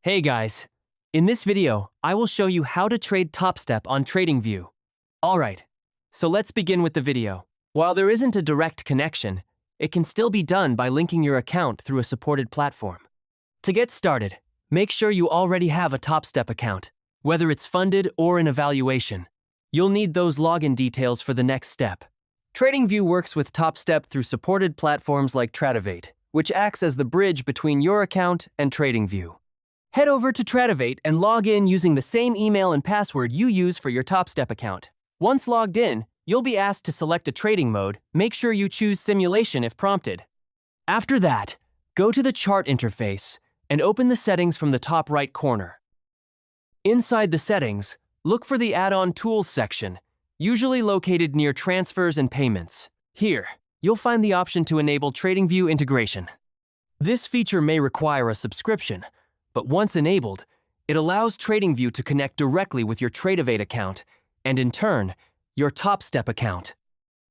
Hey guys! In this video, I will show you how to trade Topstep on Tradingview. Alright, so let's begin with the video. While there isn't a direct connection, it can still be done by linking your account through a supported platform. To get started, make sure you already have a Topstep account, whether it's funded or in evaluation. You'll need those login details for the next step. Tradingview works with Topstep through supported platforms like Tradingview, which acts as the bridge between your account and Tradingview. Head over to Tradingview and log in using the same email and password you use for your Topstep account. Once logged in, you'll be asked to select a trading mode. Make sure you choose simulation if prompted. After that, go to the chart interface and open the settings from the top right corner. Inside the settings, look for the add-on tools section, usually located near transfers and payments. Here, you'll find the option to enable Tradingview integration. This feature may require a subscription, but once enabled, it allows Tradingview to connect directly with your Tradingview account and, in turn, your Topstep account.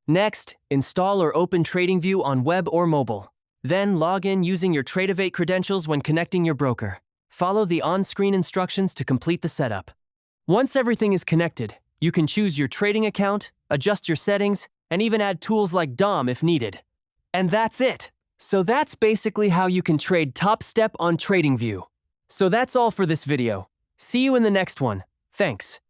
Next, install or open Tradingview on web or mobile. Then log in using your Tradingview credentials when connecting your broker. Follow the on-screen instructions to complete the setup. Once everything is connected, you can choose your trading account, adjust your settings, and even add tools like DOM if needed. And that's it! So that's basically how you can trade Topstep on Tradingview. So that's all for this video. See you in the next one. Thanks.